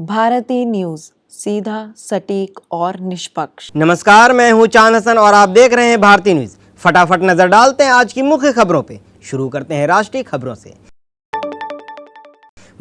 भारतीय न्यूज, सीधा, सटीक और निष्पक्ष। नमस्कार, मैं हूं चांद हसन और आप देख रहे हैं भारतीय न्यूज। फटाफट नजर डालते हैं आज की मुख्य खबरों पे। शुरू करते हैं राष्ट्रीय खबरों से।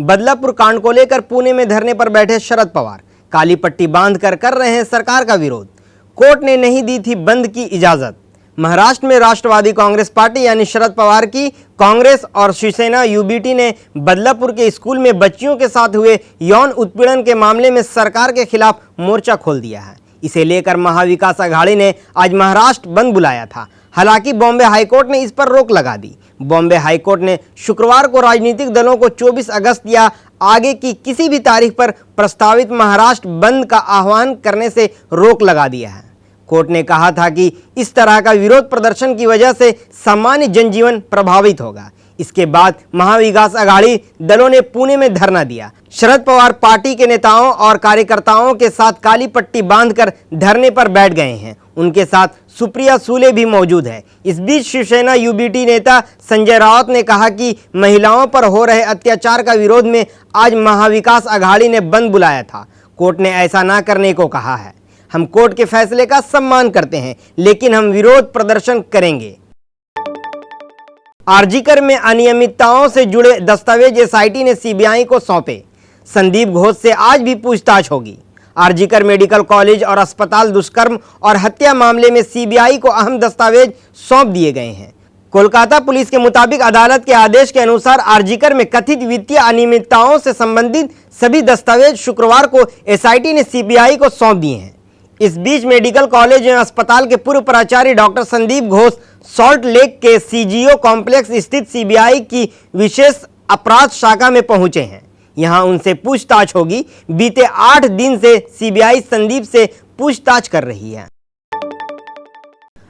बदलापुर कांड को लेकर पुणे में धरने पर बैठे शरद पवार काली पट्टी बांधकर कर रहे हैं सरकार का विरोध। कोर्ट ने नहीं दी थी बंद की इजाजत। महाराष्ट्र में राष्ट्रवादी कांग्रेस पार्टी यानी शरद पवार की कांग्रेस और शिवसेना यूबीटी ने बदलापुर के स्कूल में बच्चियों के साथ हुए यौन उत्पीड़न के मामले में सरकार के खिलाफ मोर्चा खोल दिया है। इसे लेकर महाविकास आघाड़ी ने आज महाराष्ट्र बंद बुलाया था। हालांकि बॉम्बे हाईकोर्ट ने इस पर रोक लगा दी। बॉम्बे हाईकोर्ट ने शुक्रवार को राजनीतिक दलों को 24 अगस्त या आगे की किसी भी तारीख पर प्रस्तावित महाराष्ट्र बंद का आह्वान करने से रोक लगा दिया है। कोर्ट ने कहा था कि इस तरह का विरोध प्रदर्शन की वजह से सामान्य जनजीवन प्रभावित होगा। इसके बाद महाविकास आघाड़ी दलों ने पुणे में धरना दिया। शरद पवार पार्टी के नेताओं और कार्यकर्ताओं के साथ काली पट्टी बांधकर धरने पर बैठ गए हैं। उनके साथ सुप्रिया सुले भी मौजूद है। इस बीच शिवसेना यूबीटी नेता संजय राउत ने कहा कि महिलाओं पर हो रहे अत्याचार का विरोध में आज महाविकास आघाड़ी ने बंद बुलाया था। कोर्ट ने ऐसा न करने को कहा है। हम कोर्ट के फैसले का सम्मान करते हैं, लेकिन हम विरोध प्रदर्शन करेंगे। आरजीकर में अनियमितताओं से जुड़े दस्तावेज एसआईटी ने सीबीआई को सौंपे। संदीप घोष से आज भी पूछताछ होगी। आरजीकर मेडिकल कॉलेज और अस्पताल दुष्कर्म और हत्या मामले में सीबीआई को अहम दस्तावेज सौंप दिए गए हैं। कोलकाता पुलिस के मुताबिक अदालत के आदेश के अनुसार आरजीकर में कथित वित्तीय अनियमितताओं से संबंधित सभी दस्तावेज शुक्रवार को एसआईटी ने सीबीआई को सौंप दिए हैं। इस बीच मेडिकल कॉलेज एवं अस्पताल के पूर्व प्राचार्य doctor Sandeep Ghosh salt lake के सीजीओ कॉम्प्लेक्स स्थित सीबीआई की विशेष अपराध शाखा में पहुंचे हैं। यहां उनसे पूछताछ होगी। बीते 8 दिन से सीबीआई संदीप से पूछताछ कर रही है।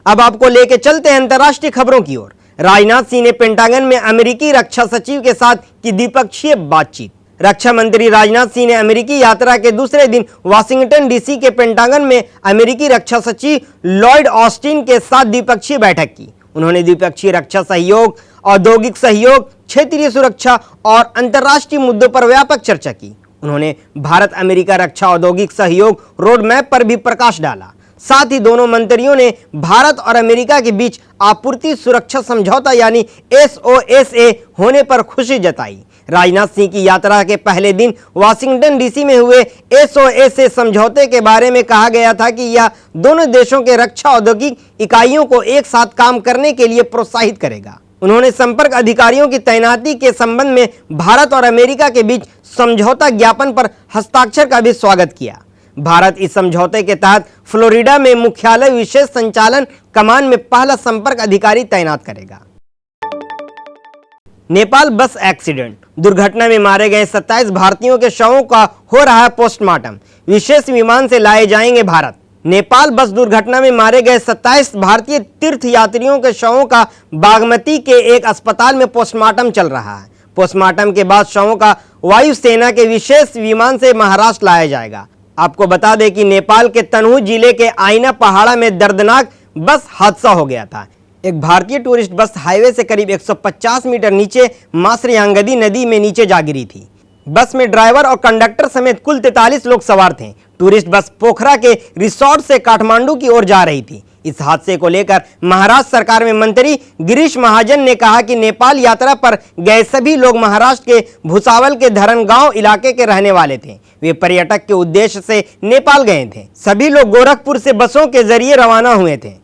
अब आपको लेके चलते हैं अंतर्राष्ट्रीय खबरों की ओर। राजनाथ सिंह ने पेंटागन में अमेरिकी रक्षा सचिव के साथ की द्विपक्षीय बातचीत। रक्षा मंत्री राजनाथ सिंह ने अमेरिकी यात्रा के दूसरे दिन वाशिंगटन डीसी के पेंटागन में अमेरिकी रक्षा सचिव लॉयड ऑस्टिन के साथ द्विपक्षीय बैठक की। उन्होंने द्विपक्षीय रक्षा सहयोग, औद्योगिक सहयोग, क्षेत्रीय सुरक्षा और अंतर्राष्ट्रीय मुद्दों पर व्यापक चर्चा की। उन्होंने भारत अमेरिका रक्षा औद्योगिक सहयोग रोड मैप पर भी प्रकाश डाला। साथ ही दोनों मंत्रियों ने भारत और अमेरिका के बीच आपूर्ति सुरक्षा समझौता यानी SOSA होने पर खुशी जताई। राजनाथ सिंह की यात्रा के पहले दिन वाशिंगटन डीसी में हुए SOSA समझौते के बारे में कहा गया था कि यह दोनों देशों के रक्षा औद्योगिक इकाइयों को एक साथ काम करने के लिए प्रोत्साहित करेगा। उन्होंने संपर्क अधिकारियों की तैनाती के संबंध में भारत और अमेरिका के बीच समझौता ज्ञापन पर हस्ताक्षर का भी स्वागत किया। भारत इस समझौते के तहत फ्लोरिडा में मुख्यालय विशेष संचालन कमान में पहला संपर्क अधिकारी तैनात करेगा। नेपाल बस एक्सीडेंट दुर्घटना में मारे गए 27 भारतीयों के शवों का हो रहा है पोस्टमार्टम। विशेष विमान से लाए जाएंगे भारत। नेपाल बस दुर्घटना में मारे गए 27 भारतीय तीर्थ यात्रियों के शवों का बागमती के एक अस्पताल में पोस्टमार्टम चल रहा है। पोस्टमार्टम के बाद शवों का वायुसेना के विशेष विमान से महाराष्ट्र लाया जाएगा। आपको बता दें कि नेपाल के तनहू जिले के आईना पहाड़ा में दर्दनाक बस हादसा हो गया था। एक भारतीय टूरिस्ट बस हाईवे से करीब 150 मीटर नीचे मासरियांगदी नदी में नीचे जा गिरी थी। बस में ड्राइवर और कंडक्टर समेत कुल 43 लोग सवार थे। टूरिस्ट बस पोखरा के रिसोर्ट से काठमांडू की ओर जा रही थी। इस हादसे को लेकर महाराष्ट्र सरकार में मंत्री गिरीश महाजन ने कहा कि नेपाल यात्रा पर गए सभी लोग महाराष्ट्र के भुसावल के धरनगांव इलाके के रहने वाले थे। वे पर्यटक के उद्देश्य से नेपाल गए थे। सभी लोग गोरखपुर से बसों के जरिए रवाना हुए थे।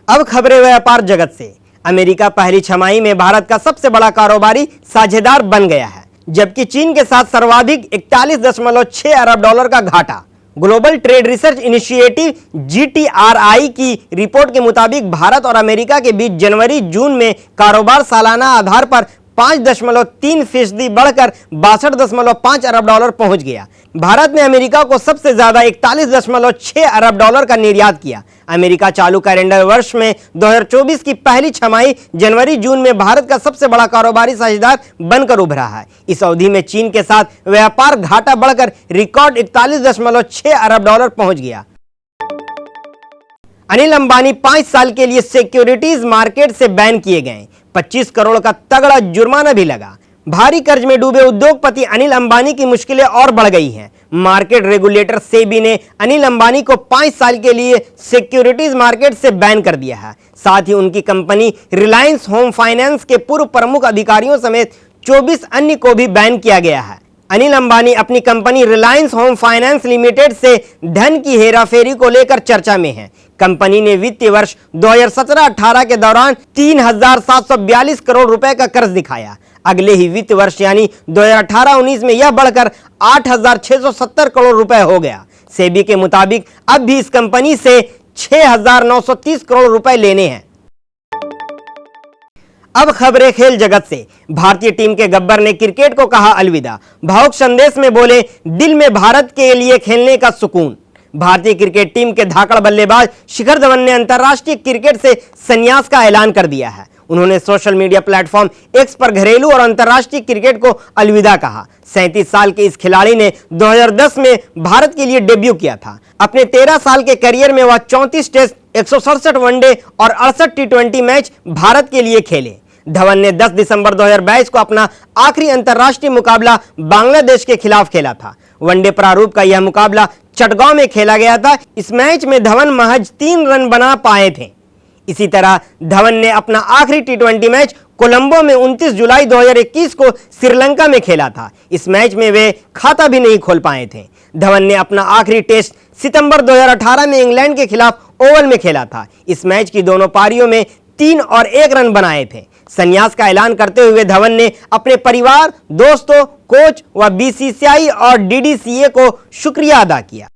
अब खबरें व्यापार जगत से। अमेरिका पहली छमाही में भारत का सबसे बड़ा कारोबारी साझेदार बन गया है, जबकि चीन के साथ सर्वाधिक 41.6 अरब डॉलर का घाटा। Global trade research initiative GTRI की रिपोर्ट के मुताबिक भारत और अमेरिका के बीच जनवरी-जून में कारोबार सालाना आधार पर 5.3% बढ़कर 62.5 अरब डॉलर पहुंच गया। भारत ने अमेरिका को सबसे ज्यादा 41.6 अरब डॉलर का निर्यात किया। अमेरिका चालू कैलेंडर वर्ष में 2024 की पहली छमाही जनवरी-जून में भारत का सबसे बड़ा कारोबारी साझेदार बनकर उभरा है। इस अवधि में चीन के साथ व्यापार घाटा बढ़कर रिकॉर्ड 41.6 अरब डॉलर पहुंच गया। अनिल अंबानी 5 साल के लिए सिक्योरिटीज मार्केट से बैन किए गए। 25 करोड़ का तगड़ा जुर्माना भी लगा। भारी कर्ज में डूबे उद्योगपति अनिल अंबानी की मुश्किलें और बढ़ गई हैं। मार्केट रेगुलेटर सेबी ने अनिल अंबानी को 5 साल के लिए सिक्योरिटीज मार्केट से बैन कर दिया है। साथ ही उनकी कंपनी रिलायंस होम फाइनेंस के पूर्व प्रमुख अधिकारियों समेत 24 अन्य को भी बैन किया गया है। अनिल अंबानी अपनी company Reliance home finance limited से धन की हेराफेरी को लेकर चर्चा में है। कंपनी ने वित्तीय वर्ष 2017-18 के दौरान 3,742 करोड़ रुपए का कर्ज दिखाया। अगले ही वित्त वर्ष यानी 2018-19 में यह बढ़कर 8,670 करोड़ रुपए हो गया। सेबी के मुताबिक अब भी इस कंपनी से 6,930 करोड़ रुपए लेने हैं। अब खबरें खेल जगत से। भारतीय टीम के गब्बर ने क्रिकेट को कहा अलविदा। भावुक संदेश में बोले, दिल में भारत के लिए खेलने का सुकून। भारतीय क्रिकेट टीम के धाकड़ बल्लेबाज शिखर धवन ने अंतर्राष्ट्रीय क्रिकेट से संन्यास का ऐलान कर दिया है। उन्होंने सोशल मीडिया प्लेटफॉर्म एक्स पर घरेलू और अंतर्राष्ट्रीय क्रिकेट को अलविदा कहा। 37 साल के इस खिलाड़ी ने 2010 में भारत के लिए डेब्यू किया था। अपने 13 साल के करियर में वह 34 टेस्ट, 167 वनडे और 68 टी20 मैच भारत के लिए खेले। धवन ने 10 दिसंबर 2022 को अपना आखिरी अंतर्राष्ट्रीय मुकाबला बांग्लादेश के खिलाफ खेला था। वनडे प्रारूप का यह मुकाबला चटगांव में खेला गया था। इस मैच में धवन महज 3 रन बना पाए थे। इसी तरह धवन ने अपना आखिरी टी20 मैच कोलंबो में 29 जुलाई 2021 को श्रीलंका में खेला था। इस मैच में वे खाता भी नहीं खोल पाए थे। धवन ने अपना आखिरी टेस्ट सितंबर 2018 में इंग्लैंड के खिलाफ ओवल में खेला था। इस मैच की दोनों पारियों में 3 और 1 रन बनाए थे। संन्यास का ऐलान करते हुए धवन ने अपने परिवार, दोस्तों, कोच व बीसीसीआई और डीडीसीए को शुक्रिया अदा किया।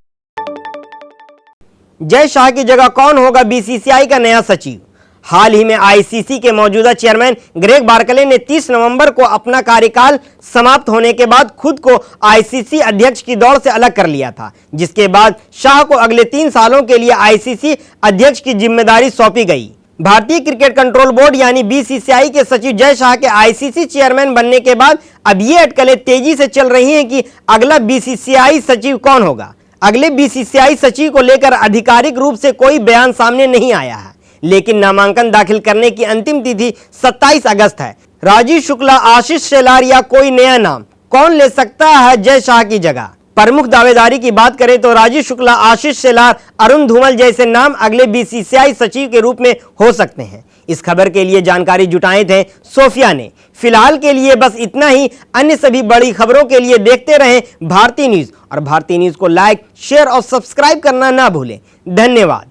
जय शाह की जगह कौन होगा बीसीसीआई का नया सचिव? हाल ही में आईसीसी के मौजूदा चेयरमैन ग्रेग बार्कले ने 30 नवंबर को अपना कार्यकाल समाप्त होने के बाद खुद को आईसीसी अध्यक्ष की दौड़ से अलग कर लिया था, जिसके बाद शाह को अगले 3 सालों के लिए आईसीसी अध्यक्ष की जिम्मेदारी सौंपी गई। भारतीय क्रिकेट कंट्रोल बोर्ड यानी बीसीसीआई के सचिव जय शाह के आईसीसी चेयरमैन बनने के बाद अब ये अटकलें तेजी से चल रही हैं कि अगला बीसीसीआई सचिव कौन होगा। अगले बीसीसीआई सचिव को लेकर आधिकारिक रूप से कोई बयान सामने नहीं आया है, लेकिन नामांकन दाखिल करने की अंतिम तिथि 27 अगस्त है। राजीव शुक्ला, आशीष शेलार या कोई नया नाम, कौन ले सकता है जय शाह की जगह? प्रमुख दावेदारी की बात करें तो राजीव शुक्ला, आशीष शेलार, अरुण धूमल जैसे नाम अगले बीसीसीआई सचिव के रूप में हो सकते हैं। इस खबर के लिए जानकारी जुटाए थे सोफिया ने। फिलहाल के लिए बस इतना ही। अन्य सभी बड़ी खबरों के लिए देखते रहें भारती न्यूज और भारती न्यूज को लाइक, शेयर और सब्सक्राइब करना ना भूलें। धन्यवाद।